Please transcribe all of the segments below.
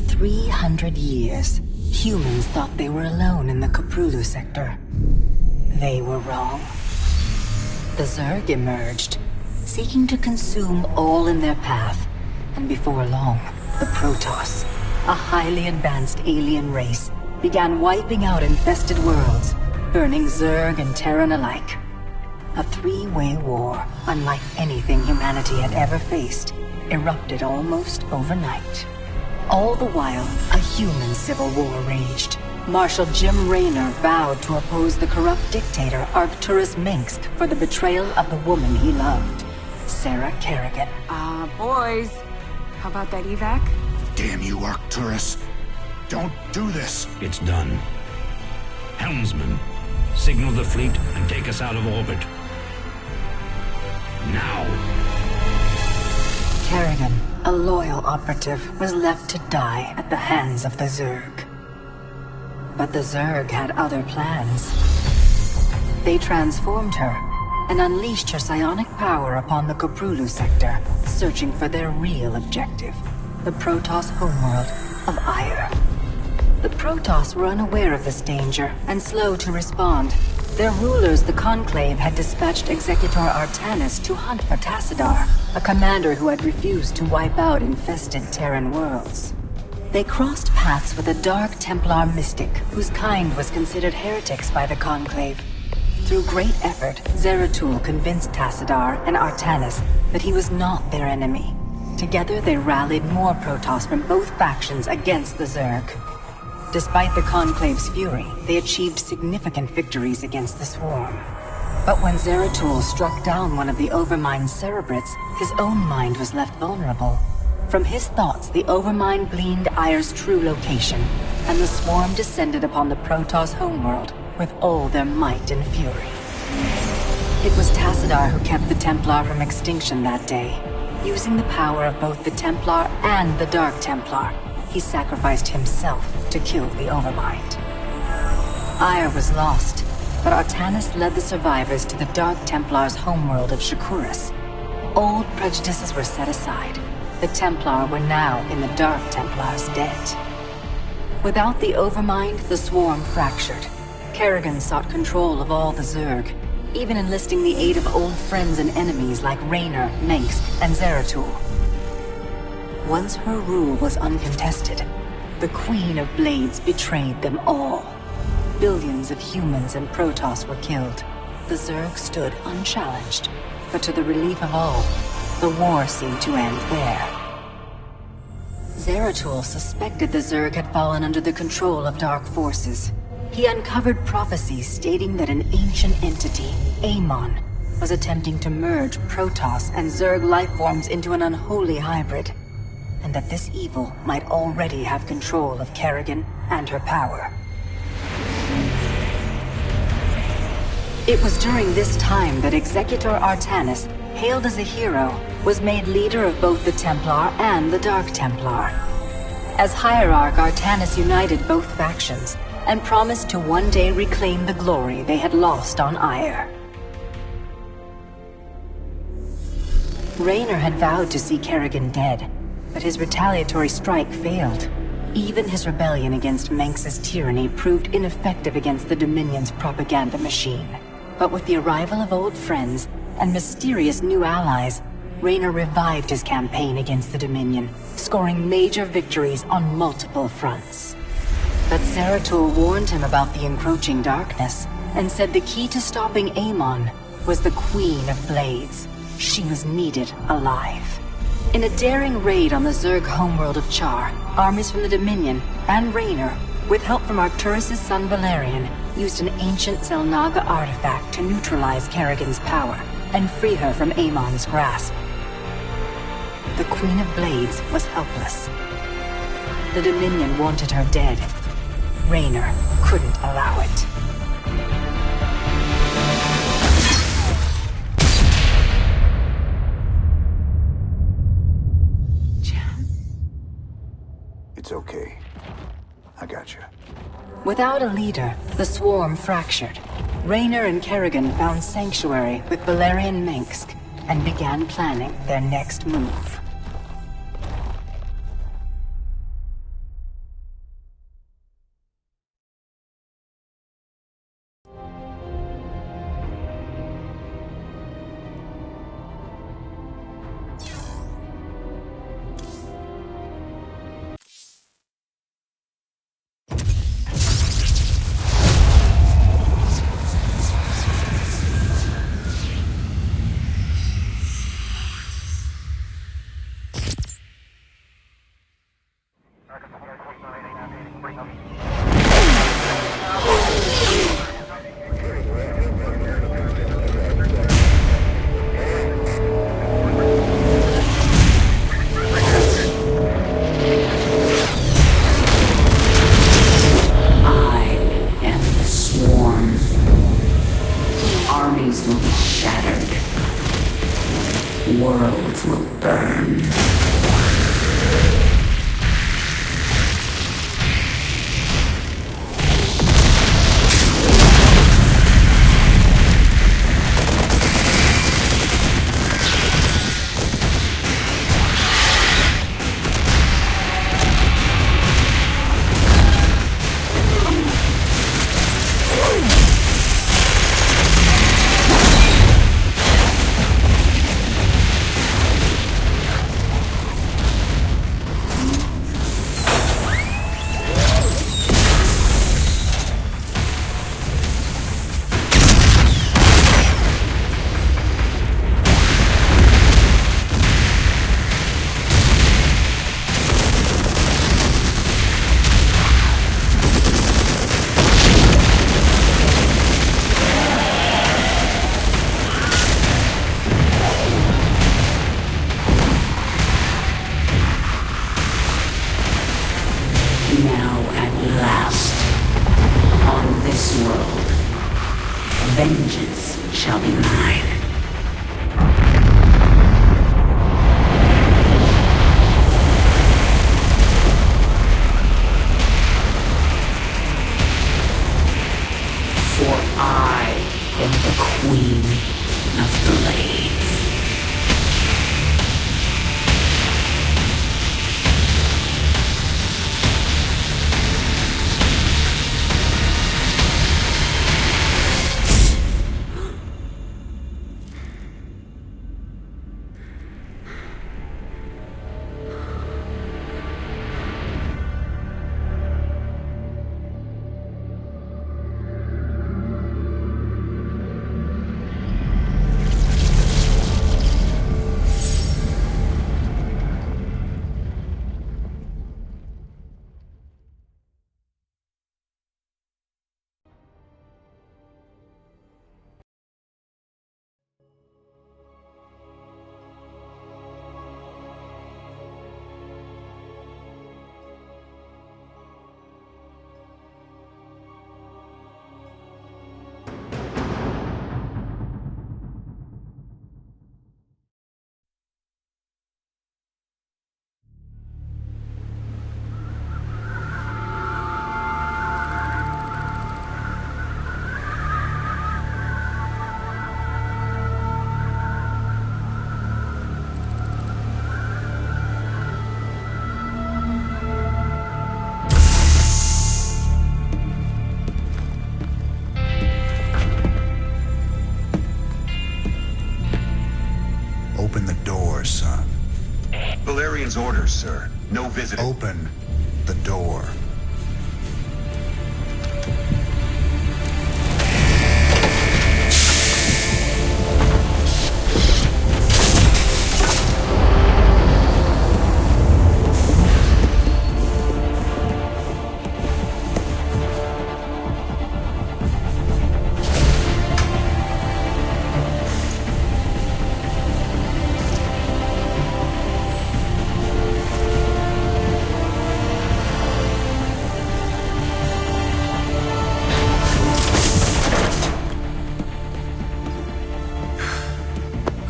300 years, humans thought they were alone in the Koprulu sector. They were wrong. The Zerg emerged, seeking to consume all in their path, and before long, the Protoss, a highly advanced alien race, began wiping out infested worlds, burning Zerg and Terran alike. A three-way war, unlike anything humanity had ever faced, erupted almost overnight. All the while, a human civil war raged. Marshal Jim Raynor vowed to oppose the corrupt dictator Arcturus Minsk for the betrayal of the woman he loved, Sarah Kerrigan. Boys, how about that evac? Damn you, Arcturus. Don't do this. It's done. Helmsman, signal the fleet and take us out of orbit. Now. Kerrigan, a loyal operative, was left to die at the hands of the Zerg. But the Zerg had other plans. They transformed her and unleashed her psionic power upon the Koprulu sector, searching for their real objective, the Protoss homeworld of Ire. The Protoss were unaware of this danger and slow to respond. Their rulers, the Conclave, had dispatched Executor Artanis to hunt for Tassadar, a commander who had refused to wipe out infested Terran worlds. They crossed paths with a Dark Templar mystic whose kind was considered heretics by the Conclave. Through great effort, Zeratul convinced Tassadar and Artanis that he was not their enemy. Together they rallied more Protoss from both factions against the Zerg. Despite the Conclave's fury, they achieved significant victories against the Swarm. But when Zeratul struck down one of the Overmind's Cerebrates, his own mind was left vulnerable. From his thoughts, the Overmind gleaned Ire's true location, and the Swarm descended upon the Protoss homeworld with all their might and fury. It was Tassadar who kept the Templar from extinction that day. Using the power of both the Templar and the Dark Templar, he sacrificed himself to kill the Overmind. Ire was lost, but Artanis led the survivors to the Dark Templar's homeworld of Shakuras. Old prejudices were set aside. The Templar were now in the Dark Templar's debt. Without the Overmind, the Swarm fractured. Kerrigan sought control of all the Zerg, even enlisting the aid of old friends and enemies like Raynor, Mengsk, and Zeratul. Once her rule was uncontested, the Queen of Blades betrayed them all. Billions of humans and Protoss were killed. The Zerg stood unchallenged, but to the relief of all, the war seemed to end there. Zeratul suspected the Zerg had fallen under the control of dark forces. He uncovered prophecies stating that an ancient entity, Amon, was attempting to merge Protoss and Zerg lifeforms into an unholy hybrid, and that this evil might already have control of Kerrigan and her power. It was during this time that Executor Artanis, hailed as a hero, was made leader of both the Templar and the Dark Templar. As Hierarch, Artanis united both factions, and promised to one day reclaim the glory they had lost on Ire. Raynor had vowed to see Kerrigan dead, but his retaliatory strike failed. Even his rebellion against Mengsk's tyranny proved ineffective against the Dominion's propaganda machine. But with the arrival of old friends and mysterious new allies, Raynor revived his campaign against the Dominion, scoring major victories on multiple fronts. But Zeratul warned him about the encroaching darkness, and said the key to stopping Amon was the Queen of Blades. She was needed alive. In a daring raid on the Zerg homeworld of Char, armies from the Dominion and Raynor, with help from Arcturus' son Valerian, used an ancient Zelnaga artifact to neutralize Kerrigan's power and free her from Amon's grasp. The Queen of Blades was helpless. The Dominion wanted her dead. Raynor couldn't allow it. It's okay. I got you. Without a leader, the Swarm fractured. Raynor and Kerrigan found sanctuary with Valerian Mengsk and began planning their next move. Captain's orders, sir. No visit. Open the door.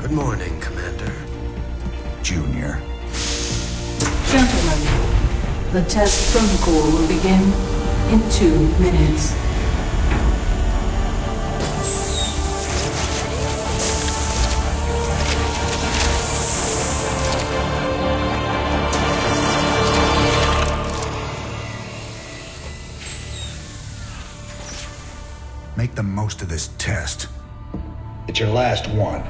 Good morning, Commander. Junior. Gentlemen, the test protocol will begin in 2 minutes. Make the most of this test. It's your last one.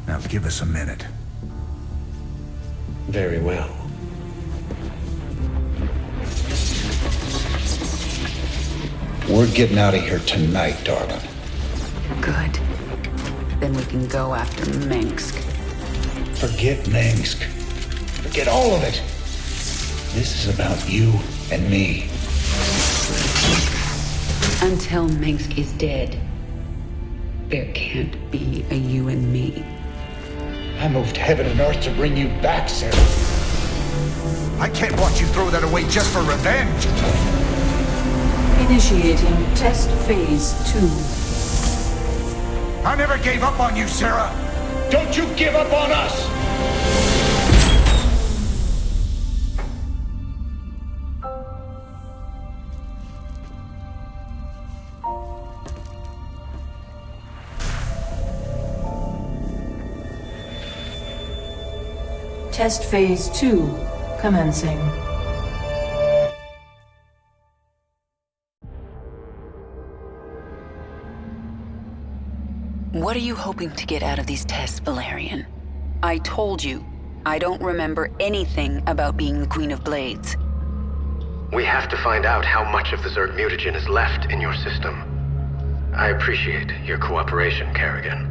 Now give us a minute. Very well. We're getting out of here tonight, darling. Good. Then we can go after Minsk. Forget Minsk. Forget all of it. This is about you and me. Until Minsk is dead, there can't be a you and me. I moved heaven and earth to bring you back, Sarah. I can't watch you throw that away just for revenge. Initiating test phase 2. I never gave up on you, Sarah. Don't you give up on us. Test phase 2 commencing. What are you hoping to get out of these tests, Valerian? I told you, I don't remember anything about being the Queen of Blades. We have to find out how much of the Zerg mutagen is left in your system. I appreciate your cooperation, Kerrigan.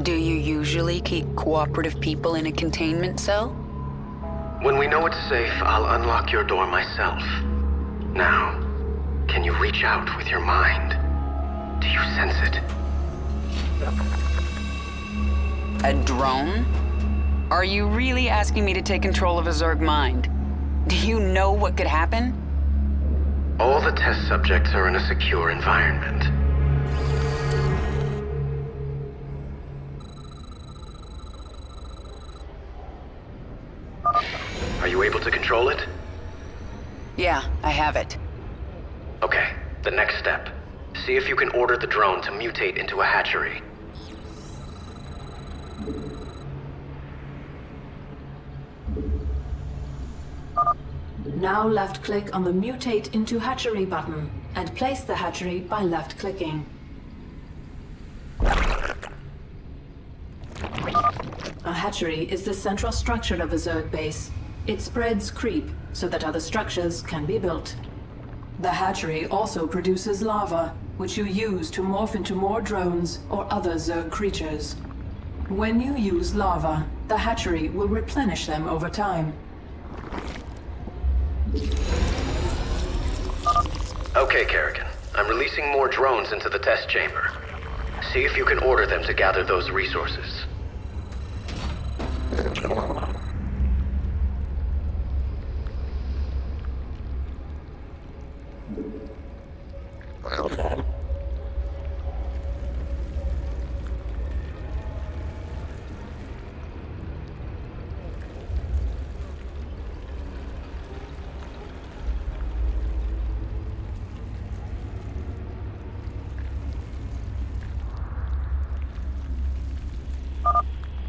Do you usually keep cooperative people in a containment cell? When we know it's safe, I'll unlock your door myself. Now, can you reach out with your mind? Do you sense it? A drone? Are you really asking me to take control of a Zerg mind? Do you know what could happen? All the test subjects are in a secure environment. Are you able to control it? Yeah, I have it. Okay, the next step. See if you can order the drone to mutate into a hatchery. Now left-click on the Mutate into Hatchery button, and place the hatchery by left-clicking. A hatchery is the central structure of a Zerg base. It spreads creep so that other structures can be built. The hatchery also produces lava, which you use to morph into more drones or other Zerg creatures. When you use lava, the hatchery will replenish them over time. Okay, Kerrigan. I'm releasing more drones into the test chamber. See if you can order them to gather those resources.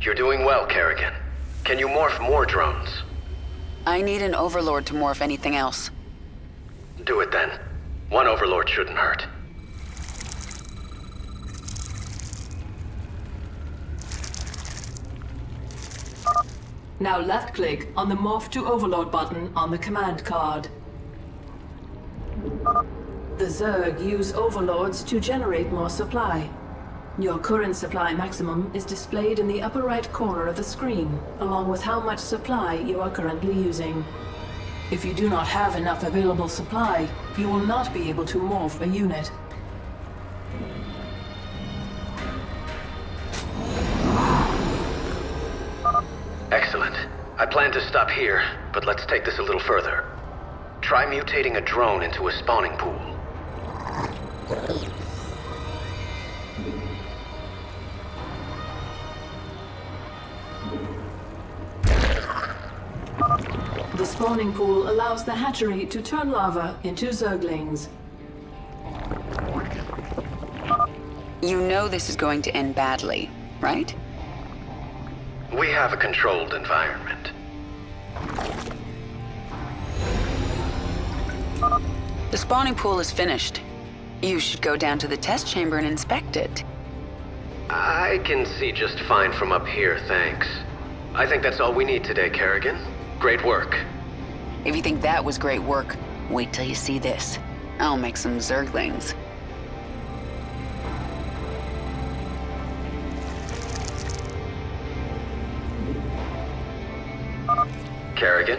You're doing well, Kerrigan. Can you morph more drones? I need an overlord to morph anything else. Do it then. One overlord shouldn't hurt. Now left-click on the Morph to Overlord button on the command card. The Zerg use overlords to generate more supply. Your current supply maximum is displayed in the upper right corner of the screen, along with how much supply you are currently using. If you do not have enough available supply, you will not be able to morph a unit. Excellent. I plan to stop here, but let's take this a little further. Try mutating a drone into a spawning pool. The spawning pool allows the hatchery to turn lava into Zerglings. You know this is going to end badly, right? We have a controlled environment. The spawning pool is finished. You should go down to the test chamber and inspect it. I can see just fine from up here, thanks. I think that's all we need today, Kerrigan. Great work. If you think that was great work, wait till you see this. I'll make some Zerglings. Kerrigan,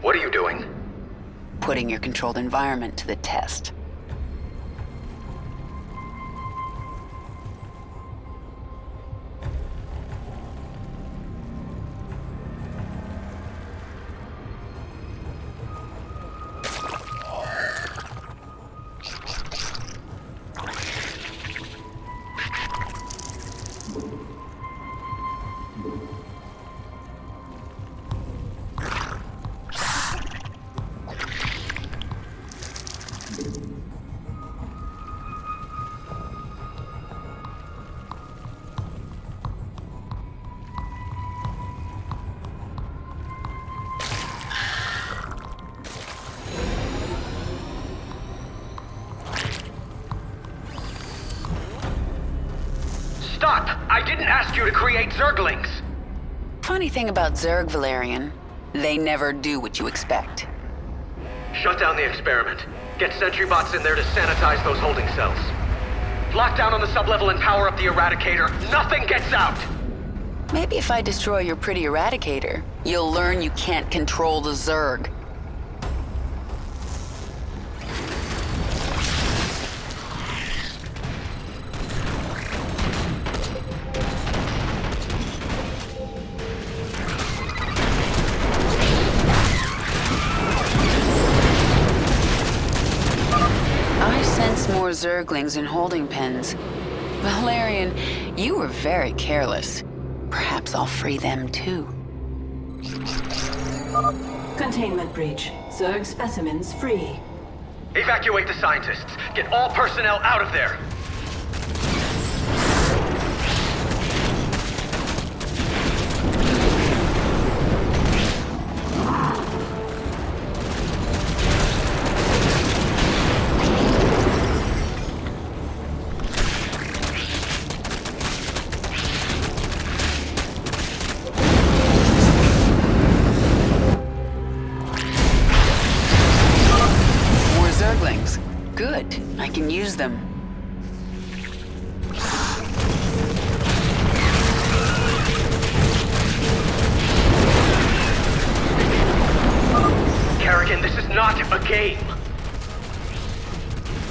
what are you doing? Putting your controlled environment to the test. Stop! I didn't ask you to create Zerglings! Funny thing about Zerg, Valerian, they never do what you expect. Shut down the experiment. Get sentry bots in there to sanitize those holding cells. Lock down on the sublevel and power up the Eradicator. Nothing gets out! Maybe if I destroy your pretty Eradicator, you'll learn you can't control the Zerg. More Zerglings in holding pens. Valerian, you were very careless. Perhaps I'll free them too. Containment breach. Zerg specimens free. Evacuate the scientists. Get all personnel out of there. Good. I can use them. Kerrigan, this is not a game.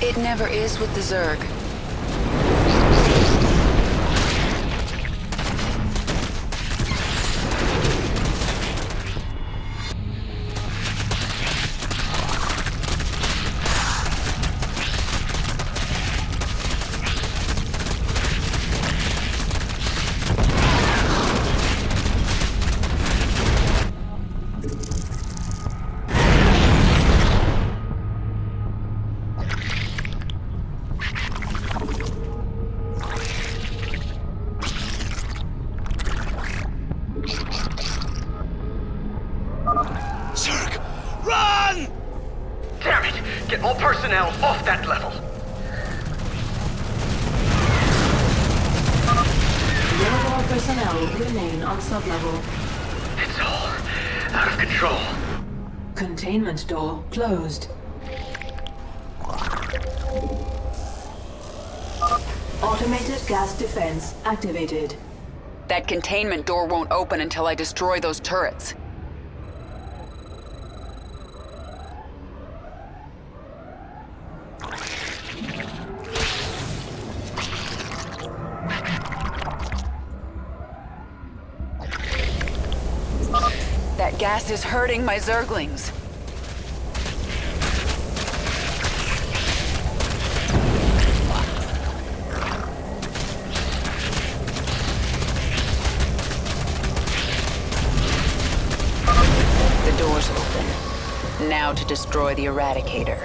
It never is with the Zerg. Get all personnel off that level. All personnel remain on sublevel. It's all out of control. Containment door closed. Automated gas defense activated. That containment door won't open until I destroy those turrets. That gas is hurting my Zerglings. The door's open. Now to destroy the Eradicator.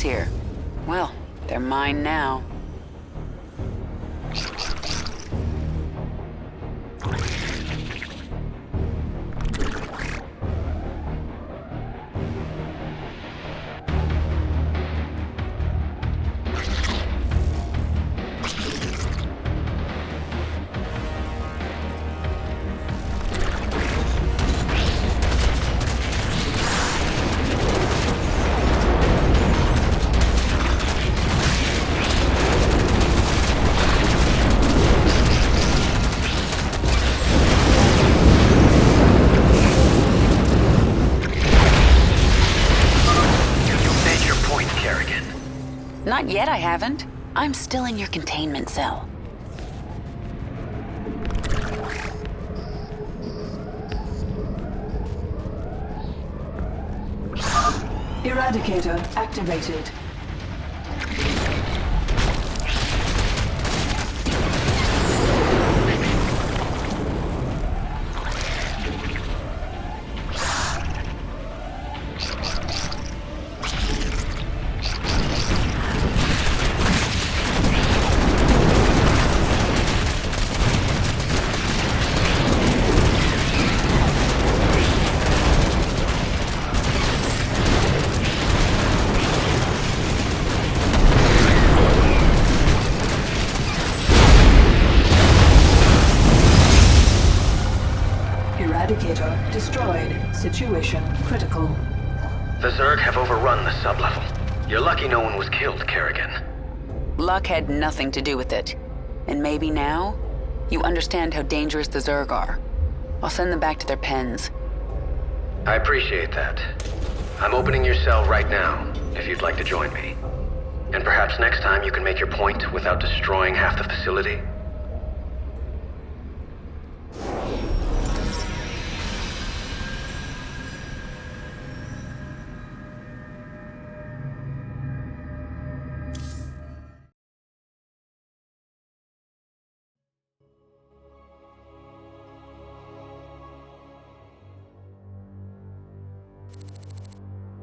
Here. Well, they're mine now. Not yet, I haven't. I'm still in your containment cell. Eradicator activated. Eradicator destroyed. Situation critical. The Zerg have overrun the sublevel. You're lucky no one was killed, Kerrigan. Luck had nothing to do with it. And maybe now, you understand how dangerous the Zerg are. I'll send them back to their pens. I appreciate that. I'm opening your cell right now, if you'd like to join me. And perhaps next time you can make your point without destroying half the facility?